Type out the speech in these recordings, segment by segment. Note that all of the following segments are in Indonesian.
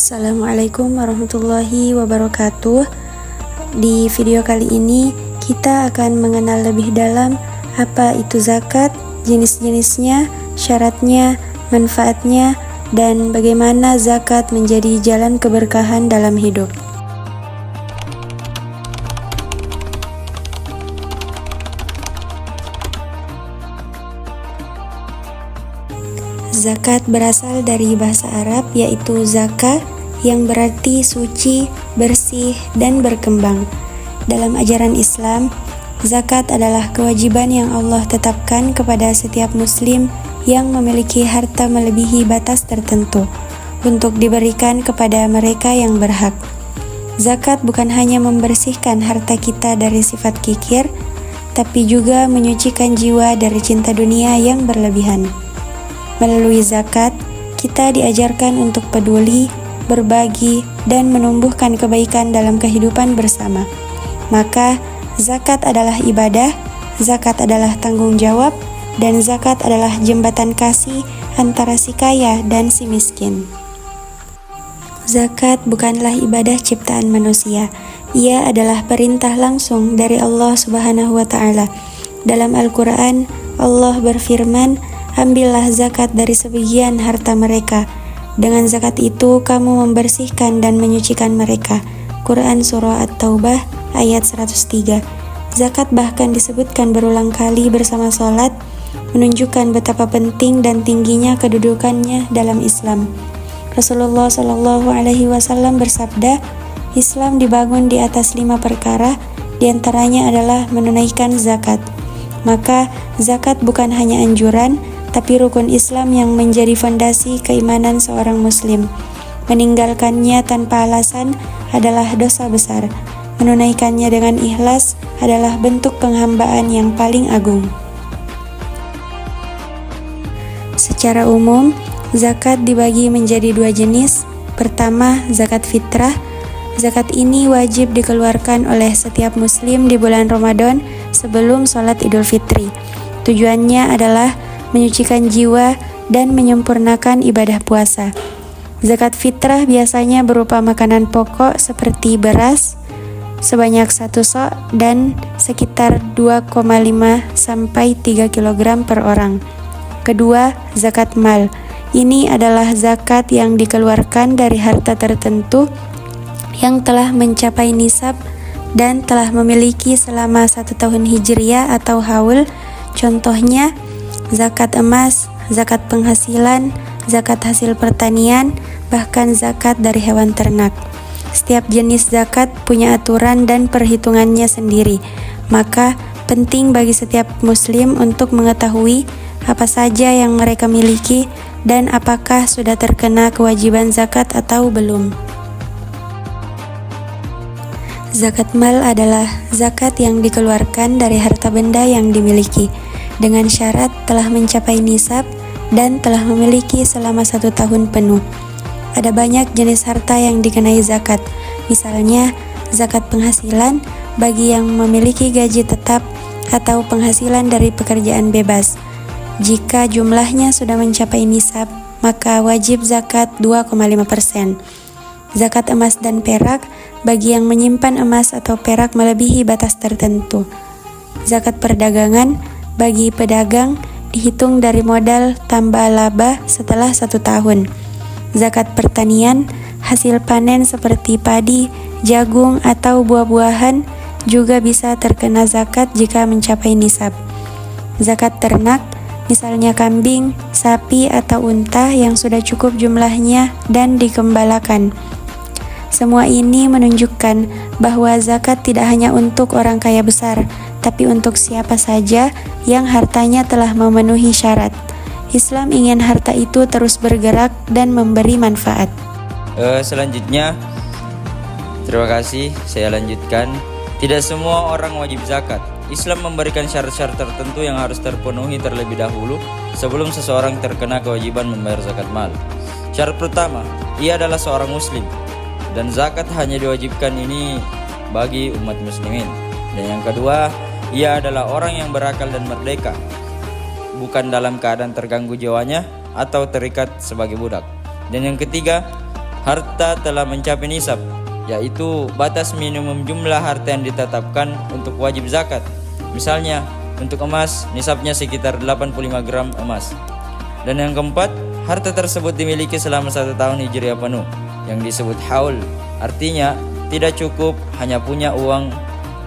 Assalamualaikum warahmatullahi wabarakatuh. Di video kali ini kita akan mengenal lebih dalam apa itu zakat, jenis-jenisnya, syaratnya, manfaatnya, dan bagaimana zakat menjadi jalan keberkahan dalam hidup. Zakat berasal dari bahasa Arab yaitu zaka yang berarti suci, bersih, dan berkembang. Dalam ajaran Islam, zakat adalah kewajiban yang Allah tetapkan kepada setiap muslim yang memiliki harta melebihi batas tertentu untuk diberikan kepada mereka yang berhak. Zakat bukan hanya membersihkan harta kita dari sifat kikir, tapi juga menyucikan jiwa dari cinta dunia yang berlebihan. Melalui zakat, kita diajarkan untuk peduli, berbagi, dan menumbuhkan kebaikan dalam kehidupan bersama. Maka, zakat adalah ibadah, zakat adalah tanggung jawab, dan zakat adalah jembatan kasih antara si kaya dan si miskin. Zakat bukanlah ibadah ciptaan manusia. Ia adalah perintah langsung dari Allah Subhanahu wa Ta'ala. Dalam Al-Quran, Allah berfirman, "Ambillah zakat dari sebagian harta mereka. Dengan zakat itu kamu membersihkan dan menyucikan mereka." Quran Surah At-Taubah ayat 103. Zakat bahkan disebutkan berulang kali bersama sholat, menunjukkan betapa penting dan tingginya kedudukannya dalam Islam. Rasulullah SAW bersabda, "Islam dibangun di atas 5 perkara, diantaranya adalah menunaikan zakat." Maka zakat bukan hanya anjuran, tapi rukun Islam yang menjadi fondasi keimanan seorang muslim. Meninggalkannya tanpa alasan adalah dosa besar. Menunaikannya dengan ikhlas adalah bentuk penghambaan yang paling agung. Secara umum, zakat dibagi menjadi 2 jenis. Pertama, zakat fitrah. Zakat ini wajib dikeluarkan oleh setiap muslim di bulan Ramadan sebelum sholat Idul Fitri. Tujuannya adalah menyucikan jiwa dan menyempurnakan ibadah puasa. Zakat fitrah biasanya berupa makanan pokok seperti beras sebanyak 1 sok dan sekitar 2,5 sampai 3 kg per orang. Kedua, zakat mal. Ini adalah zakat yang dikeluarkan dari harta tertentu yang telah mencapai nisab dan telah memiliki selama 1 tahun hijriah atau haul. Contohnya, zakat emas, zakat penghasilan, zakat hasil pertanian, bahkan zakat dari hewan ternak. Setiap jenis zakat punya aturan dan perhitungannya sendiri. Maka penting bagi setiap muslim untuk mengetahui apa saja yang mereka miliki dan apakah sudah terkena kewajiban zakat atau belum. Zakat mal adalah zakat yang dikeluarkan dari harta benda yang dimiliki dengan syarat telah mencapai nisab dan telah memiliki selama 1 tahun penuh. Ada banyak jenis harta yang dikenai zakat. Misalnya, zakat penghasilan bagi yang memiliki gaji tetap atau penghasilan dari pekerjaan bebas. Jika jumlahnya sudah mencapai nisab, maka wajib zakat 2,5%. Zakat emas dan perak bagi yang menyimpan emas atau perak melebihi batas tertentu. Zakat perdagangan bagi pedagang dihitung dari modal tambah laba setelah 1 tahun. Zakat pertanian, hasil panen seperti padi, jagung, atau buah-buahan juga bisa terkena zakat jika mencapai nisab. Zakat ternak, misalnya kambing, sapi, atau unta yang sudah cukup jumlahnya dan dikembalakan. Semua ini menunjukkan bahwa zakat tidak hanya untuk orang kaya besar, tapi untuk siapa saja yang hartanya telah memenuhi syarat. Islam ingin harta itu terus bergerak dan memberi manfaat. Selanjutnya, terima kasih, saya lanjutkan. Tidak semua orang wajib zakat. Islam memberikan syarat-syarat tertentu yang harus terpenuhi terlebih dahulu sebelum seseorang terkena kewajiban membayar zakat mal. Syarat pertama, ia adalah seorang muslim, dan zakat hanya diwajibkan ini bagi umat muslimin. Dan yang kedua, ia adalah orang yang berakal dan merdeka, bukan dalam keadaan terganggu jiwanya atau terikat sebagai budak. Dan yang ketiga, harta telah mencapai nisab, yaitu batas minimum jumlah harta yang ditetapkan untuk wajib zakat. Misalnya, untuk emas nisabnya sekitar 85 gram emas. Dan yang keempat, harta tersebut dimiliki selama 1 tahun hijriah penuh, yang disebut haul. Artinya, tidak cukup hanya punya uang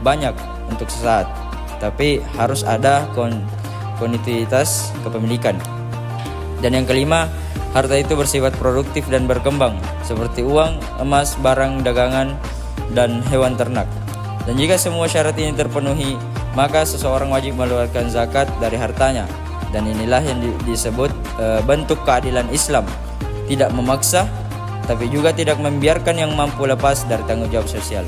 banyak untuk sesaat, tapi harus ada kontinuitas kepemilikan. Dan yang kelima, harta itu bersifat produktif dan berkembang, seperti uang, emas, barang dagangan, dan hewan ternak. Dan jika semua syarat ini terpenuhi, maka seseorang wajib mengeluarkan zakat dari hartanya. Dan inilah yang disebut bentuk keadilan Islam. Tidak memaksa, tapi juga tidak membiarkan yang mampu lepas dari tanggung jawab sosial.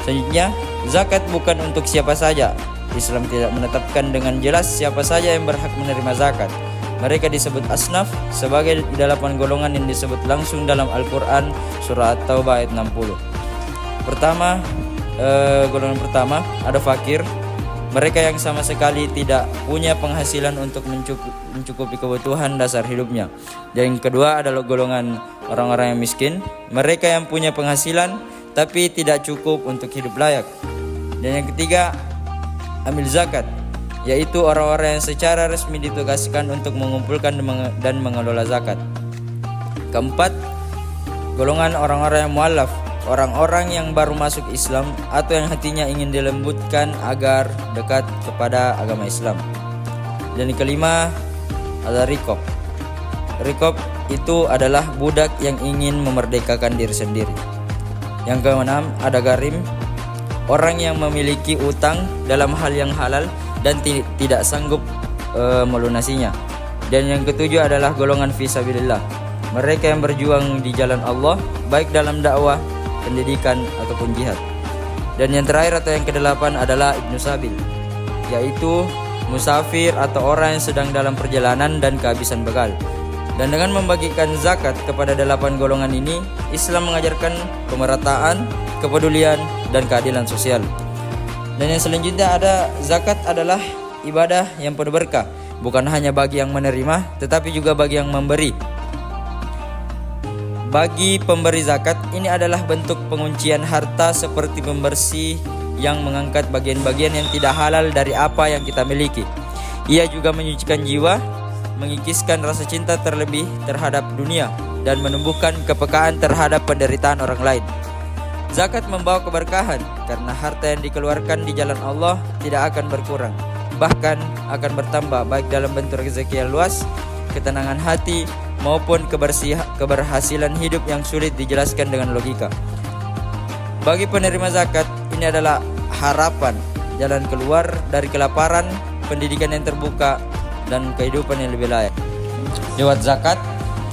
Selanjutnya, zakat bukan untuk siapa saja. Islam tidak menetapkan dengan jelas siapa saja yang berhak menerima zakat. Mereka disebut asnaf sebagai 8 golongan yang disebut langsung dalam Al-Quran surah At-Taubah ayat 60. Golongan pertama ada fakir, mereka yang sama sekali tidak punya penghasilan untuk mencukupi kebutuhan dasar hidupnya. Dan yang kedua adalah golongan orang-orang yang miskin, mereka yang punya penghasilan tapi tidak cukup untuk hidup layak. Dan yang ketiga, amil zakat, yaitu orang-orang yang secara resmi ditugaskan untuk mengumpulkan dan mengelola zakat. Keempat, golongan orang-orang yang mualaf, orang-orang yang baru masuk Islam atau yang hatinya ingin dilembutkan agar dekat kepada agama Islam. Dan yang kelima adalah riqab. Riqab itu adalah budak yang ingin memerdekakan diri sendiri. Yang keenam ada gharim, orang yang memiliki utang dalam hal yang halal dan tidak sanggup melunasinya. Dan yang ketujuh adalah golongan fisabilillah, mereka yang berjuang di jalan Allah, baik dalam dakwah, pendidikan ataupun jihad. Dan yang terakhir atau yang kedelapan adalah ibnu sabil, yaitu musafir atau orang yang sedang dalam perjalanan dan kehabisan bekal. Dan dengan membagikan zakat kepada 8 golongan ini, Islam mengajarkan pemerataan, kepedulian, dan keadilan sosial. Dan yang selanjutnya ada zakat adalah ibadah yang penuh berkah, bukan hanya bagi yang menerima, tetapi juga bagi yang memberi. Bagi pemberi zakat, ini adalah bentuk penguncian harta seperti pembersih yang mengangkat bagian-bagian yang tidak halal dari apa yang kita miliki. Ia juga menyucikan jiwa, mengikiskan rasa cinta terlebih terhadap dunia, dan menumbuhkan kepekaan terhadap penderitaan orang lain. Zakat membawa keberkahan karena harta yang dikeluarkan di jalan Allah tidak akan berkurang, bahkan akan bertambah baik dalam bentuk rezeki yang luas, ketenangan hati, maupun keberhasilan hidup yang sulit dijelaskan dengan logika. Bagi penerima zakat, ini adalah harapan, jalan keluar dari kelaparan, pendidikan yang terbuka, dan kehidupan yang lebih layak. Lewat zakat,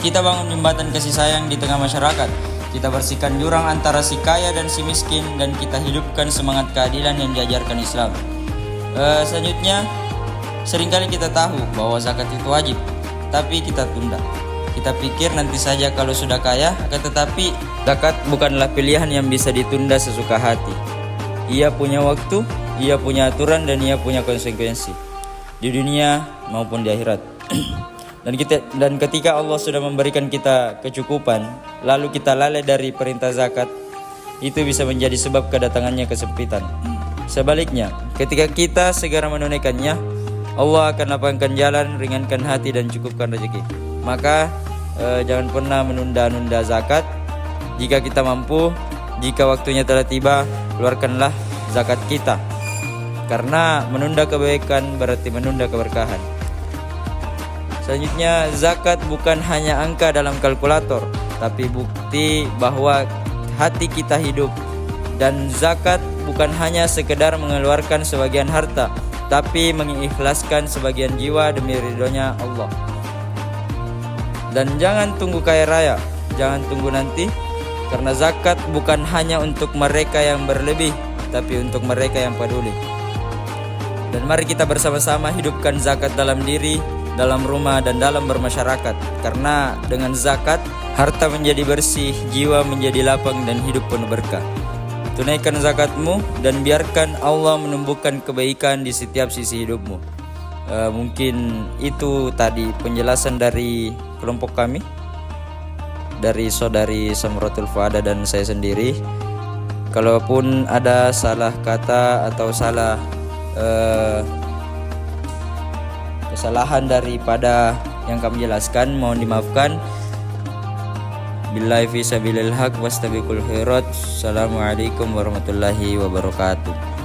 kita bangun jembatan kasih sayang di tengah masyarakat. Kita bersihkan jurang antara si kaya dan si miskin, dan kita hidupkan semangat keadilan yang diajarkan Islam. Selanjutnya, seringkali kita tahu bahwa zakat itu wajib, tapi kita tunda. Kita pikir nanti saja kalau sudah kaya, akan tetapi zakat bukanlah pilihan yang bisa ditunda sesuka hati. Ia punya waktu, ia punya aturan, dan ia punya konsekuensi di dunia maupun di akhirat. Dan ketika Allah sudah memberikan kita kecukupan, lalu kita lalai dari perintah zakat, itu bisa menjadi sebab kedatangannya kesempitan. Sebaliknya, ketika kita segera menunaikannya, Allah akan lapangkan jalan, ringankan hati, dan cukupkan rezeki. Maka jangan pernah menunda-nunda zakat. Jika kita mampu, jika waktunya telah tiba, keluarkanlah zakat kita. Karena menunda kebaikan berarti menunda keberkahan. Selanjutnya, zakat bukan hanya angka dalam kalkulator, tapi bukti bahwa hati kita hidup. Dan zakat bukan hanya sekedar mengeluarkan sebagian harta, tapi mengikhlaskan sebagian jiwa demi ridhonya Allah. Dan jangan tunggu kaya raya, jangan tunggu nanti, karena zakat bukan hanya untuk mereka yang berlebih, tapi untuk mereka yang peduli. Dan mari kita bersama-sama hidupkan zakat dalam diri, dalam rumah, dan dalam bermasyarakat. Karena dengan zakat, harta menjadi bersih, jiwa menjadi lapang, dan hidup penuh berkah. Tunaikan zakatmu dan biarkan Allah menumbuhkan kebaikan di setiap sisi hidupmu. Mungkin itu tadi penjelasan dari kelompok kami. dari saudari Samratul Fuada dan saya sendiri. Kalaupun ada salah kata atau kesalahan daripada yang kami jelaskan, mohon dimaafkan. Billahi fi sabilil haq wastabiqul khairat. Assalamualaikum warahmatullahi wabarakatuh.